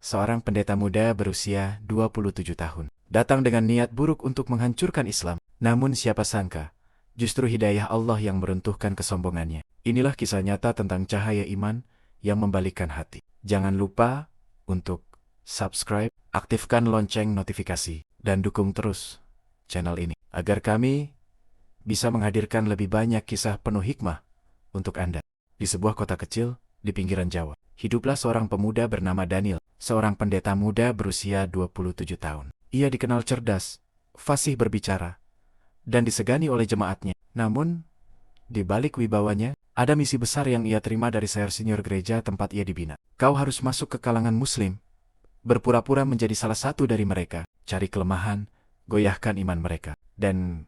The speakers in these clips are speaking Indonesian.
seorang pendeta muda berusia 27 tahun, datang dengan niat buruk untuk menghancurkan Islam. Namun siapa sangka, justru hidayah Allah yang meruntuhkan kesombongannya. Inilah kisah nyata tentang cahaya iman yang membalikkan hati. Jangan lupa untuk subscribe, aktifkan lonceng notifikasi, dan dukung terus channel ini, agar kami bisa menghadirkan lebih banyak kisah penuh hikmah untuk Anda. Di sebuah kota kecil di pinggiran Jawa, hiduplah seorang pemuda bernama Daniel, seorang pendeta muda berusia 27 tahun. Ia dikenal cerdas, fasih berbicara, dan disegani oleh jemaatnya. Namun, di balik wibawanya, ada misi besar yang ia terima dari senior gereja tempat ia dibina. Kau harus masuk ke kalangan muslim, berpura-pura menjadi salah satu dari mereka, cari kelemahan, goyahkan iman mereka, dan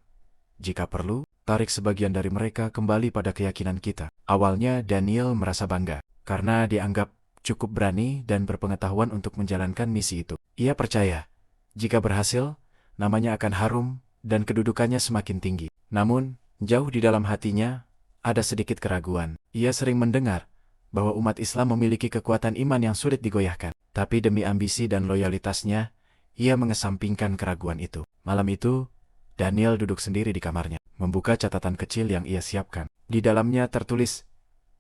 jika perlu, tarik sebagian dari mereka kembali pada keyakinan kita. Awalnya Daniel merasa bangga, karena dianggap cukup berani dan berpengetahuan untuk menjalankan misi itu. Ia percaya, jika berhasil, namanya akan harum dan kedudukannya semakin tinggi. Namun, jauh di dalam hatinya, ada sedikit keraguan. Ia sering mendengar bahwa umat Islam memiliki kekuatan iman yang sulit digoyahkan. Tapi demi ambisi dan loyalitasnya, ia mengesampingkan keraguan itu. Malam itu, Daniel duduk sendiri di kamarnya, membuka catatan kecil yang ia siapkan. Di dalamnya tertulis,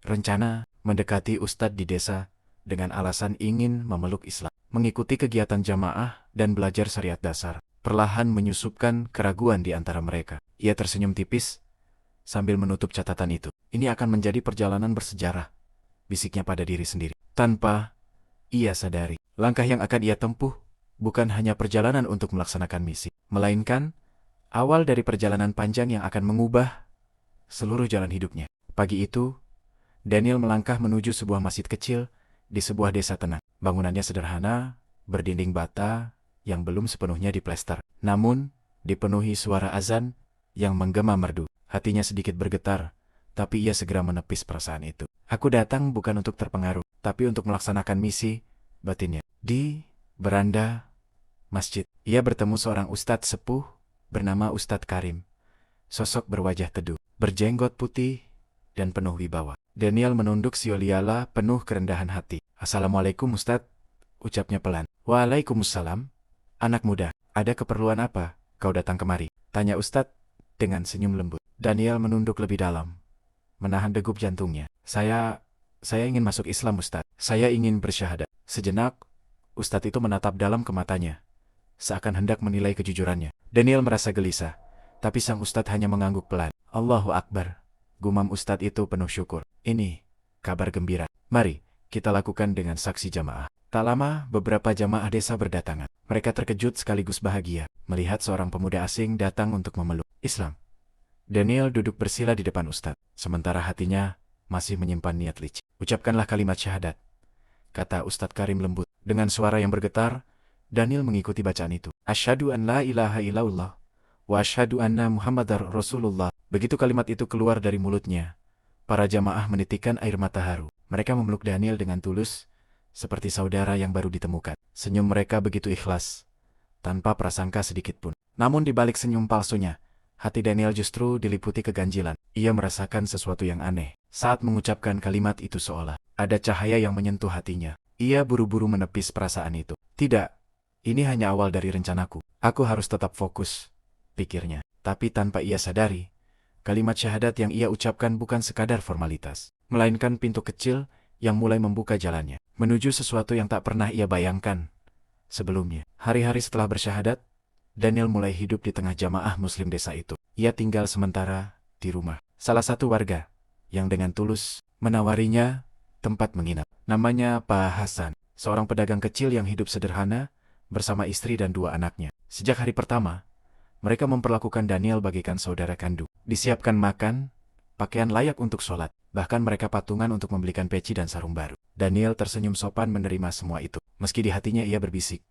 rencana mendekati ustadz di desa dengan alasan ingin memeluk Islam, mengikuti kegiatan jamaah dan belajar syariat dasar. Perlahan menyusupkan keraguan di antara mereka. Ia tersenyum tipis sambil menutup catatan itu. Ini akan menjadi perjalanan bersejarah, bisiknya pada diri sendiri. Tanpa ia sadari, langkah yang akan ia tempuh bukan hanya perjalanan untuk melaksanakan misi, melainkan awal dari perjalanan panjang yang akan mengubah seluruh jalan hidupnya. Pagi itu, Daniel melangkah menuju sebuah masjid kecil di sebuah desa tenang. Bangunannya sederhana, berdinding bata yang belum sepenuhnya diplester. Namun, dipenuhi suara azan yang menggema merdu. Hatinya sedikit bergetar, tapi ia segera menepis perasaan itu. Aku datang bukan untuk terpengaruh, tapi untuk melaksanakan misi, batinnya. Di beranda masjid, ia bertemu seorang ustadz sepuh bernama Ustadz Karim. Sosok berwajah teduh, berjenggot putih, dan penuh wibawa. Daniel menunduk sioliala penuh kerendahan hati. Assalamualaikum Ustadz, ucapnya pelan. Waalaikumsalam. Anak muda, ada keperluan apa kau datang kemari? Tanya Ustadz dengan senyum lembut. Daniel menunduk lebih dalam, menahan degup jantungnya. Saya ingin masuk Islam Ustadz. Saya ingin bersyahadat. Sejenak, Ustadz itu menatap dalam ke matanya, seakan hendak menilai kejujurannya. Daniel merasa gelisah, tapi sang Ustadz hanya mengangguk pelan. Allahu Akbar, gumam Ustadz itu penuh syukur. Ini kabar gembira. Mari kita lakukan dengan saksi jamaah. Tak lama, beberapa jamaah desa berdatangan. Mereka terkejut sekaligus bahagia melihat seorang pemuda asing datang untuk memeluk Islam. Daniel duduk bersila di depan Ustadz, sementara hatinya masih menyimpan niat licik. Ucapkanlah kalimat syahadat, kata Ustadz Karim lembut. Dengan suara yang bergetar, Daniel mengikuti bacaan itu. Asyhadu an la ilaha illallah wa asyhadu anna Muhammadar Rasulullah. Begitu kalimat itu keluar dari mulutnya, para jamaah menitikkan air mata haru. Mereka memeluk Daniel dengan tulus, seperti saudara yang baru ditemukan. Senyum mereka begitu ikhlas, tanpa prasangka sedikit pun. Namun di balik senyum palsunya, hati Daniel justru diliputi keganjilan. Ia merasakan sesuatu yang aneh saat mengucapkan kalimat itu, seolah ada cahaya yang menyentuh hatinya. Ia buru-buru menepis perasaan itu. Tidak, ini hanya awal dari rencanaku. Aku harus tetap fokus, pikirnya. Tapi tanpa ia sadari, kalimat syahadat yang ia ucapkan bukan sekadar formalitas, melainkan pintu kecil yang mulai membuka jalannya menuju sesuatu yang tak pernah ia bayangkan sebelumnya. Hari-hari setelah bersyahadat, Daniel mulai hidup di tengah jamaah muslim desa itu. Ia tinggal sementara di rumah salah satu warga yang dengan tulus menawarinya tempat menginap. Namanya Pak Hasan, seorang pedagang kecil yang hidup sederhana bersama istri dan dua anaknya. Sejak hari pertama, mereka memperlakukan Daniel bagaikan saudara kandung. Disiapkan makan, pakaian layak untuk sholat, bahkan mereka patungan untuk membelikan peci dan sarung baru. Daniel tersenyum sopan menerima semua itu. Meski di hatinya ia berbisik,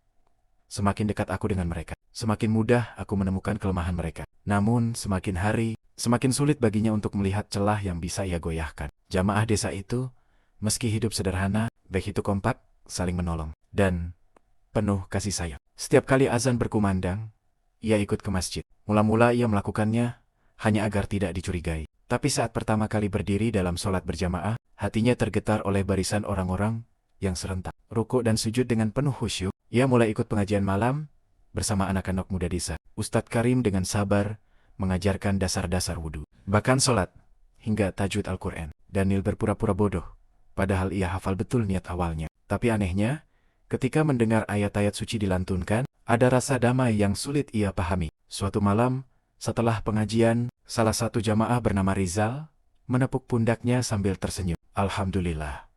semakin dekat aku dengan mereka, semakin mudah aku menemukan kelemahan mereka. Namun semakin hari, semakin sulit baginya untuk melihat celah yang bisa ia goyahkan. Jamaah desa itu, meski hidup sederhana, baik itu kompak, saling menolong, dan penuh kasih sayang. Setiap kali azan berkumandang, ia ikut ke masjid. Mula-mula ia melakukannya hanya agar tidak dicurigai. Tapi saat pertama kali berdiri dalam sholat berjamaah, hatinya tergetar oleh barisan orang-orang yang serentak, rukuk dan sujud dengan penuh khusyuk. Ia mulai ikut pengajian malam bersama anak-anak muda desa. Ustadz Karim dengan sabar mengajarkan dasar-dasar wudhu, bahkan sholat, hingga tajwid Al-Quran. Daniel berpura-pura bodoh, padahal ia hafal betul niat awalnya. Tapi anehnya, ketika mendengar ayat-ayat suci dilantunkan, ada rasa damai yang sulit ia pahami. Suatu malam, setelah pengajian, salah satu jamaah bernama Rizal menepuk pundaknya sambil tersenyum. Alhamdulillah,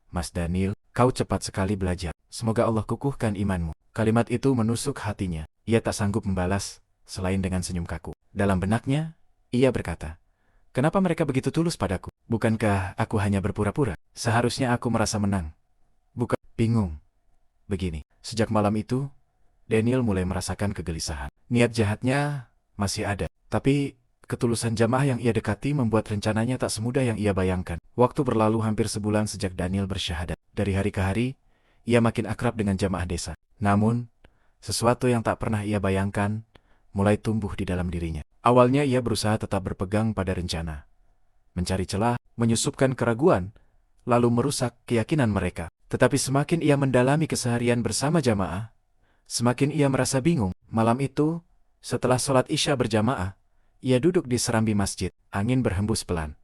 Mas Daniel, kau cepat sekali belajar. Semoga Allah kukuhkan imanmu. Kalimat itu menusuk hatinya. Ia tak sanggup membalas, selain dengan senyum kaku. Dalam benaknya, ia berkata, kenapa mereka begitu tulus padaku? Bukankah aku hanya berpura-pura? Seharusnya aku merasa menang. Bukan, bingung. Begini, sejak malam itu, Daniel mulai merasakan kegelisahan. Niat jahatnya masih ada, tapi ketulusan jamaah yang ia dekati membuat rencananya tak semudah yang ia bayangkan. Waktu berlalu hampir sebulan sejak Daniel bersyahadat. Dari hari ke hari, ia makin akrab dengan jamaah desa. Namun, sesuatu yang tak pernah ia bayangkan mulai tumbuh di dalam dirinya. Awalnya ia berusaha tetap berpegang pada rencana, mencari celah, menyusupkan keraguan, lalu merusak keyakinan mereka. Tetapi semakin ia mendalami keseharian bersama jamaah, semakin ia merasa bingung. Malam itu, setelah sholat Isya berjamaah, ia duduk di serambi masjid. Angin berhembus pelan,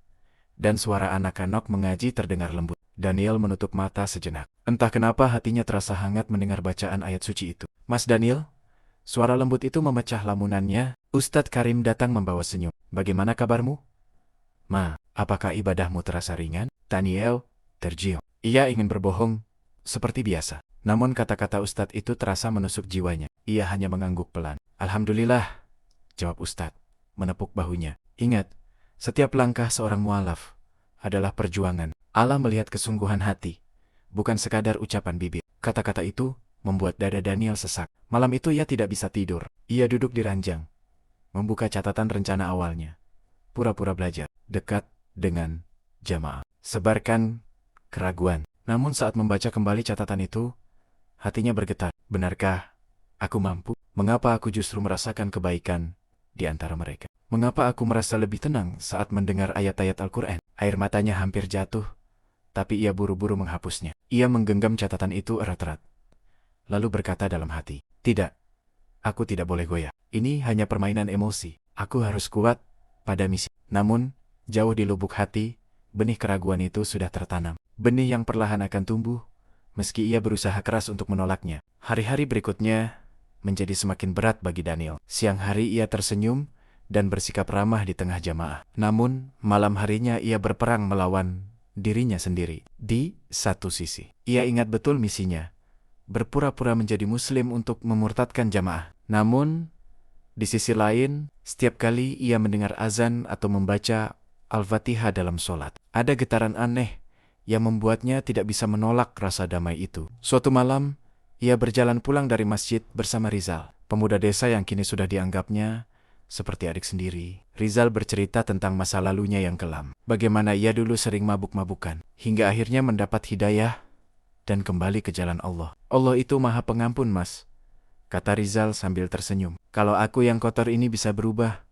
dan suara anak-anak mengaji terdengar lembut. Daniel menutup mata sejenak. Entah kenapa hatinya terasa hangat mendengar bacaan ayat suci itu. Mas Daniel, suara lembut itu memecah lamunannya. Ustadz Karim datang membawa senyum. Bagaimana kabarmu? Ma, apakah ibadahmu terasa ringan? Daniel tergiung. Ia ingin berbohong, seperti biasa. Namun kata-kata Ustadz itu terasa menusuk jiwanya. Ia hanya mengangguk pelan. Alhamdulillah, jawab Ustadz, menepuk bahunya. Ingat, setiap langkah seorang mualaf adalah perjuangan. Allah melihat kesungguhan hati, bukan sekadar ucapan bibir. Kata-kata itu membuat dada Daniel sesak. Malam itu ia tidak bisa tidur. Ia duduk di ranjang, membuka catatan rencana awalnya. Pura-pura belajar, dekat dengan jamaah, sebarkan keraguan. Namun saat membaca kembali catatan itu, hatinya bergetar. Benarkah aku mampu? Mengapa aku justru merasakan kebaikan di antara mereka? Mengapa aku merasa lebih tenang saat mendengar ayat-ayat Al-Quran? Air matanya hampir jatuh, tapi ia buru-buru menghapusnya. Ia menggenggam catatan itu erat-erat, lalu berkata dalam hati, tidak, aku tidak boleh goyah. Ini hanya permainan emosi. Aku harus kuat pada misi. Namun, jauh di lubuk hati, benih keraguan itu sudah tertanam. Benih yang perlahan akan tumbuh, meski ia berusaha keras untuk menolaknya. Hari-hari berikutnya menjadi semakin berat bagi Daniel. Siang hari ia tersenyum dan bersikap ramah di tengah jamaah. Namun, malam harinya ia berperang melawan dirinya sendiri. Di satu sisi, ia ingat betul misinya, berpura-pura menjadi muslim untuk memurtadkan jamaah. Namun, di sisi lain, setiap kali ia mendengar azan atau membaca Al-Fatihah dalam sholat, ada getaran aneh yang membuatnya tidak bisa menolak rasa damai itu. Suatu malam, ia berjalan pulang dari masjid bersama Rizal, pemuda desa yang kini sudah dianggapnya seperti adik sendiri. Rizal bercerita tentang masa lalunya yang kelam. Bagaimana ia dulu sering mabuk-mabukan, hingga akhirnya mendapat hidayah dan kembali ke jalan Allah. Allah itu maha pengampun, Mas, kata Rizal sambil tersenyum. Kalau aku yang kotor ini bisa berubah,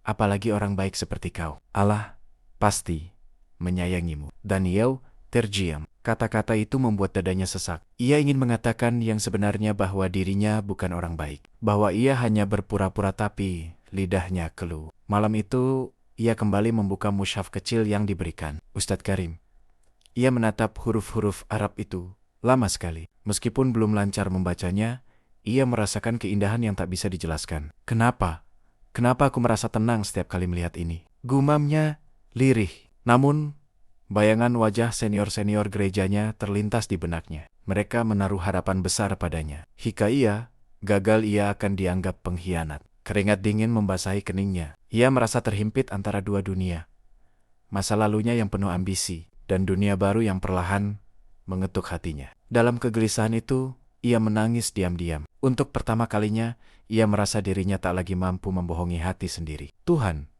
apalagi orang baik seperti kau. Allah pasti menyayangimu. Daniel terdiam. Kata-kata itu membuat dadanya sesak. Ia ingin mengatakan yang sebenarnya bahwa dirinya bukan orang baik, bahwa ia hanya berpura-pura, tapi lidahnya keluh. Malam itu, ia kembali membuka mushaf kecil yang diberikan Ustadz Karim. Ia menatap huruf-huruf Arab itu lama sekali. Meskipun belum lancar membacanya, ia merasakan keindahan yang tak bisa dijelaskan. Kenapa? Kenapa aku merasa tenang setiap kali melihat ini? Gumamnya lirih. Namun, bayangan wajah senior-senior gerejanya terlintas di benaknya. Mereka menaruh harapan besar padanya. Jika ia gagal, ia akan dianggap pengkhianat. Keringat dingin membasahi keningnya. Ia merasa terhimpit antara dua dunia. Masa lalunya yang penuh ambisi, dan dunia baru yang perlahan mengetuk hatinya. Dalam kegelisahan itu, ia menangis diam-diam. Untuk pertama kalinya, ia merasa dirinya tak lagi mampu membohongi hati sendiri. Tuhan,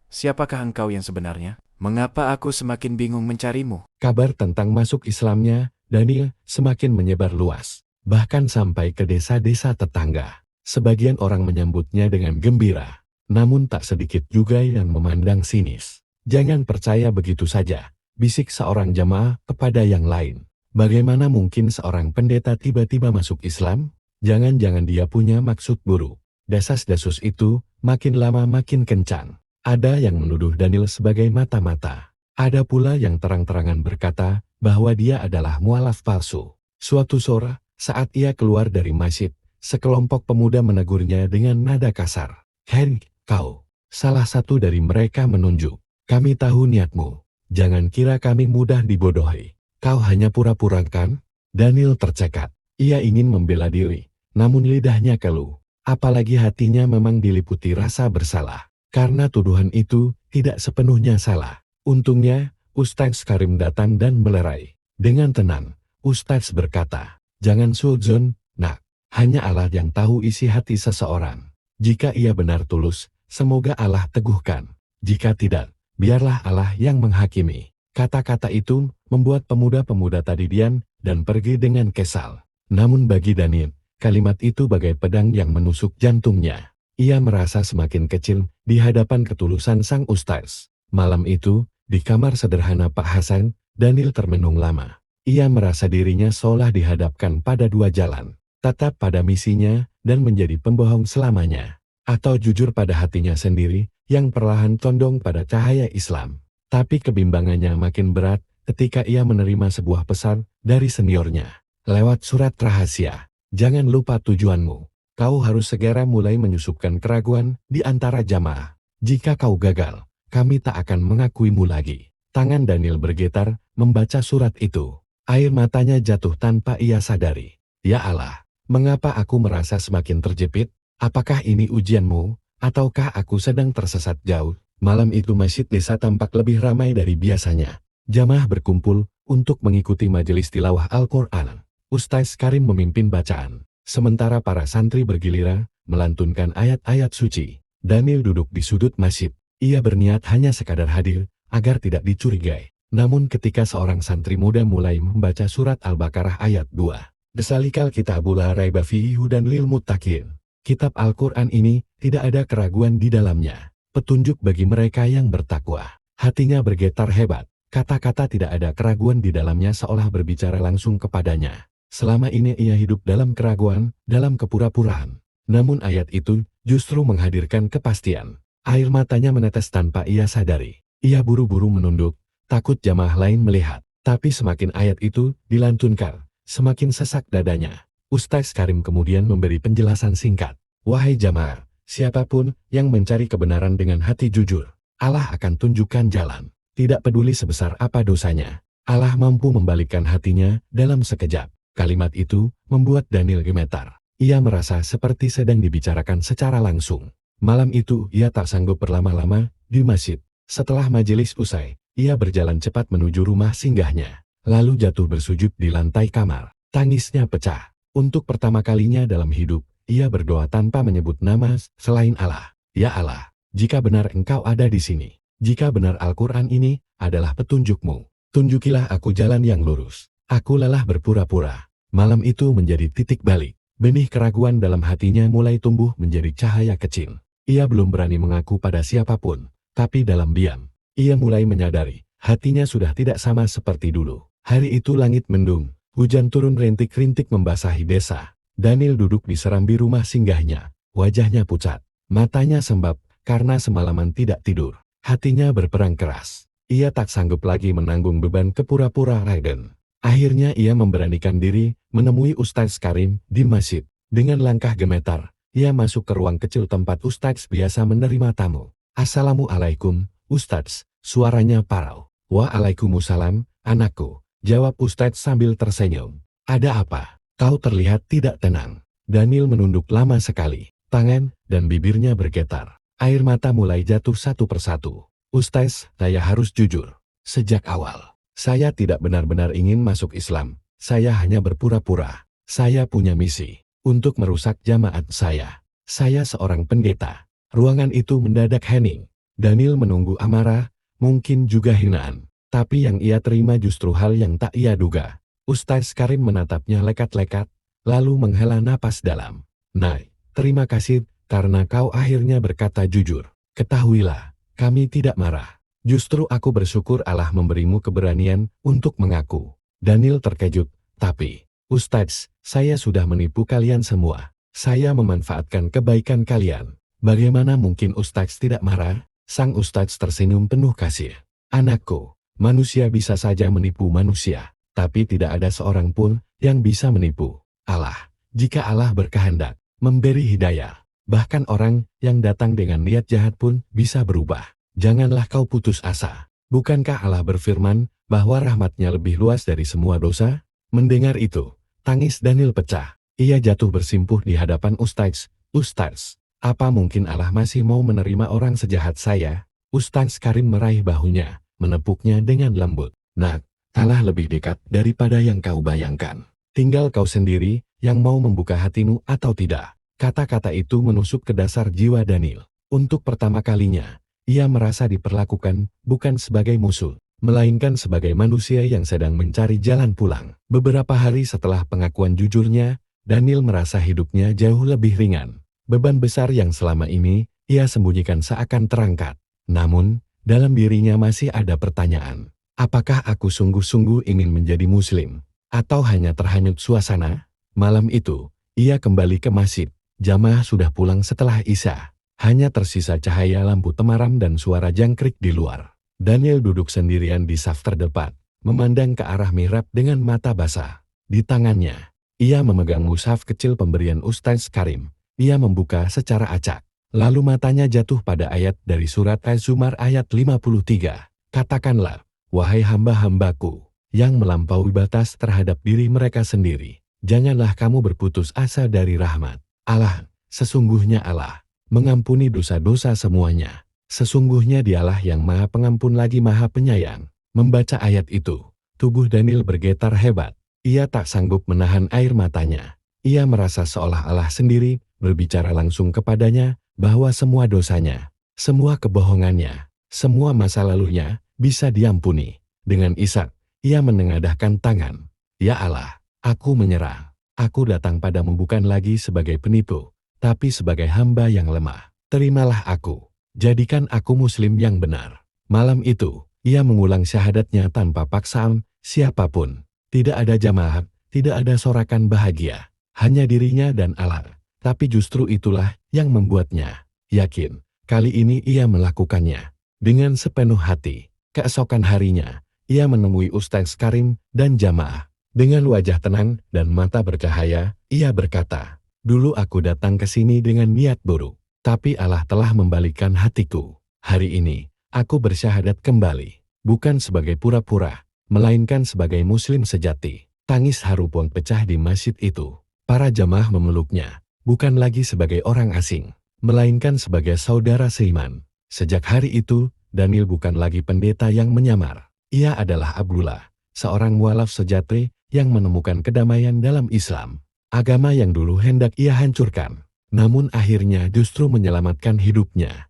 siapakah Engkau yang sebenarnya? Mengapa aku semakin bingung mencarimu? Kabar tentang masuk Islamnya Daniel semakin menyebar luas, bahkan sampai ke desa-desa tetangga. Sebagian orang menyambutnya dengan gembira, namun tak sedikit juga yang memandang sinis. Jangan percaya begitu saja, bisik seorang jamaah kepada yang lain. Bagaimana mungkin seorang pendeta tiba-tiba masuk Islam? Jangan-jangan dia punya maksud buruk. Desas-desus itu makin lama makin kencang. Ada yang menuduh Daniel sebagai mata-mata. Ada pula yang terang-terangan berkata bahwa dia adalah mualaf palsu. Suatu sore, saat ia keluar dari masjid, sekelompok pemuda menegurnya dengan nada kasar. "Hei, kau!" Salah satu dari mereka menunjuk. "Kami tahu niatmu. Jangan kira kami mudah dibodohi. Kau hanya pura-pura kan?" Daniel tercekat. Ia ingin membela diri, namun lidahnya keluh. Apalagi hatinya memang diliputi rasa bersalah. Karena tuduhan itu tidak sepenuhnya salah. Untungnya, Ustaz Karim datang dan melerai. Dengan tenang, Ustaz berkata, "Jangan suudzon, nak. Hanya Allah yang tahu isi hati seseorang. Jika ia benar tulus, semoga Allah teguhkan. Jika tidak, biarlah Allah yang menghakimi." Kata-kata itu membuat pemuda-pemuda tadi diam dan pergi dengan kesal. Namun bagi Daniel, kalimat itu bagai pedang yang menusuk jantungnya. Ia merasa semakin kecil di hadapan ketulusan sang ustaz. Malam itu, di kamar sederhana Pak Hasan, Daniel termenung lama. Ia merasa dirinya seolah dihadapkan pada dua jalan. Tetap pada misinya dan menjadi pembohong selamanya. Atau jujur pada hatinya sendiri yang perlahan condong pada cahaya Islam. Tapi kebimbangannya makin berat ketika ia menerima sebuah pesan dari seniornya. Lewat surat rahasia, "Jangan lupa tujuanmu. Kau harus segera mulai menyusupkan keraguan di antara jamaah. Jika kau gagal, kami tak akan mengakuimu lagi." Tangan Daniel bergetar membaca surat itu. Air matanya jatuh tanpa ia sadari. "Ya Allah, mengapa aku merasa semakin terjepit? Apakah ini ujianmu, ataukah aku sedang tersesat jauh?" Malam itu masjid desa tampak lebih ramai dari biasanya. Jamaah berkumpul untuk mengikuti majelis tilawah Al-Quran. Ustaz Karim memimpin bacaan, sementara para santri bergiliran melantunkan ayat-ayat suci. Daniel duduk di sudut masjid. Ia berniat hanya sekadar hadir, agar tidak dicurigai. Namun ketika seorang santri muda mulai membaca surat Al-Baqarah ayat 2, "Desalikal kitabul la raiba fihi hudan lil muttaqin." Kitab Al-Quran ini tidak ada keraguan di dalamnya. Petunjuk bagi mereka yang bertakwa. Hatinya bergetar hebat. Kata-kata tidak ada keraguan di dalamnya seolah berbicara langsung kepadanya. Selama ini ia hidup dalam keraguan, dalam kepura-puraan. Namun ayat itu justru menghadirkan kepastian. Air matanya menetes tanpa ia sadari. Ia buru-buru menunduk, takut jamaah lain melihat. Tapi semakin ayat itu dilantunkan, semakin sesak dadanya. Ustaz Karim kemudian memberi penjelasan singkat. "Wahai jamaah, siapapun yang mencari kebenaran dengan hati jujur, Allah akan tunjukkan jalan. Tidak peduli sebesar apa dosanya, Allah mampu membalikkan hatinya dalam sekejap." Kalimat itu membuat Daniel gemetar. Ia merasa seperti sedang dibicarakan secara langsung. Malam itu ia tak sanggup berlama-lama di masjid. Setelah majelis usai, ia berjalan cepat menuju rumah singgahnya. Lalu jatuh bersujud di lantai kamar. Tangisnya pecah. Untuk pertama kalinya dalam hidup, ia berdoa tanpa menyebut nama selain Allah. "Ya Allah, jika benar Engkau ada di sini, jika benar Al-Quran ini adalah petunjukmu, tunjukilah aku jalan yang lurus. Aku lelah berpura-pura." Malam itu menjadi titik balik. Benih keraguan dalam hatinya mulai tumbuh menjadi cahaya kecil. Ia belum berani mengaku pada siapapun, tapi dalam diam, ia mulai menyadari, hatinya sudah tidak sama seperti dulu. Hari itu langit mendung, hujan turun rintik-rintik membasahi desa. Daniel duduk di serambi rumah singgahnya, wajahnya pucat, matanya sembab karena semalaman tidak tidur. Hatinya berperang keras. Ia tak sanggup lagi menanggung beban kepura-pura Raiden. Akhirnya ia memberanikan diri menemui Ustaz Karim di masjid. Dengan langkah gemetar, ia masuk ke ruang kecil tempat Ustaz biasa menerima tamu. "Assalamualaikum, Ustaz," suaranya parau. "Waalaikumsalam, anakku," jawab Ustaz sambil tersenyum. "Ada apa? Kau terlihat tidak tenang." Daniel menunduk lama sekali. Tangan dan bibirnya bergetar. Air mata mulai jatuh satu persatu. "Ustaz, saya harus jujur. Sejak awal, saya tidak benar-benar ingin masuk Islam. Saya hanya berpura-pura. Saya punya misi untuk merusak jamaat saya. Saya seorang pendeta." Ruangan itu mendadak hening. Daniel menunggu amarah, mungkin juga hinaan. Tapi yang ia terima justru hal yang tak ia duga. Ustaz Karim menatapnya lekat-lekat, lalu menghela napas dalam. "Nah, terima kasih karena kau akhirnya berkata jujur. Ketahuilah, kami tidak marah. Justru aku bersyukur Allah memberimu keberanian untuk mengaku." Daniel terkejut, tapi, Ustadz, saya sudah menipu kalian semua. Saya memanfaatkan kebaikan kalian. Bagaimana mungkin Ustadz tidak marah? Sang Ustadz tersenyum penuh kasih. Anakku, manusia bisa saja menipu manusia, tapi tidak ada seorang pun yang bisa menipu Allah. Jika Allah berkehendak memberi hidayah, bahkan orang yang datang dengan niat jahat pun bisa berubah. Janganlah kau putus asa. Bukankah Allah berfirman bahwa rahmatnya lebih luas dari semua dosa? Mendengar itu, tangis Daniel pecah. Ia jatuh bersimpuh di hadapan Ustadz. Ustadz, apa mungkin Allah masih mau menerima orang sejahat saya? Ustadz Karim meraih bahunya, menepuknya dengan lembut. Nak, Allah lebih dekat daripada yang kau bayangkan. Tinggal kau sendiri yang mau membuka hatimu atau tidak. Kata-kata itu menusuk ke dasar jiwa Daniel. Untuk pertama kalinya, ia merasa diperlakukan bukan sebagai musuh, melainkan sebagai manusia yang sedang mencari jalan pulang. Beberapa hari setelah pengakuan jujurnya, Daniel merasa hidupnya jauh lebih ringan. Beban besar yang selama ini ia sembunyikan seakan terangkat. Namun, dalam dirinya masih ada pertanyaan. Apakah aku sungguh-sungguh ingin menjadi muslim? Atau hanya terhanyut suasana? Malam itu, ia kembali ke masjid. Jamaah sudah pulang setelah Isya. Hanya tersisa cahaya lampu temaram dan suara jangkrik di luar. Daniel duduk sendirian di saf terdepan, memandang ke arah mihrab dengan mata basah. Di tangannya, ia memegang mushaf kecil pemberian Ustadz Karim. Ia membuka secara acak. Lalu matanya jatuh pada ayat dari surat Az-Zumar ayat 53. Katakanlah, wahai hamba-hambaku, yang melampaui batas terhadap diri mereka sendiri, janganlah kamu berputus asa dari rahmat Allah. Sesungguhnya Allah mengampuni dosa-dosa semuanya. Sesungguhnya Dialah yang Maha Pengampun lagi Maha Penyayang. Membaca ayat itu, tubuh Daniel bergetar hebat. Ia tak sanggup menahan air matanya. Ia merasa seolah Allah sendiri berbicara langsung kepadanya bahwa semua dosanya, semua kebohongannya, semua masa lalunya bisa diampuni. Dengan isak, ia menengadahkan tangan. Ya Allah, aku menyerah. Aku datang padamu bukan lagi sebagai penipu, tapi sebagai hamba yang lemah. Terimalah aku. Jadikan aku muslim yang benar. Malam itu, ia mengulang syahadatnya tanpa paksaan siapapun. Tidak ada jamaah, tidak ada sorakan bahagia. Hanya dirinya dan Allah. Tapi justru itulah yang membuatnya yakin. Kali ini ia melakukannya dengan sepenuh hati. Keesokan harinya, ia menemui Ustadz Karim dan jamaah. Dengan wajah tenang dan mata bercahaya, ia berkata, "Dulu aku datang ke sini dengan niat buruk, tapi Allah telah membalikkan hatiku. Hari ini, aku bersyahadat kembali, bukan sebagai pura-pura, melainkan sebagai muslim sejati." Tangis haru pun pecah di masjid itu. Para jamaah memeluknya, bukan lagi sebagai orang asing, melainkan sebagai saudara seiman. Sejak hari itu, Daniel bukan lagi pendeta yang menyamar. Ia adalah Abdullah, seorang mualaf sejati yang menemukan kedamaian dalam Islam. Agama yang dulu hendak ia hancurkan, namun akhirnya justru menyelamatkan hidupnya.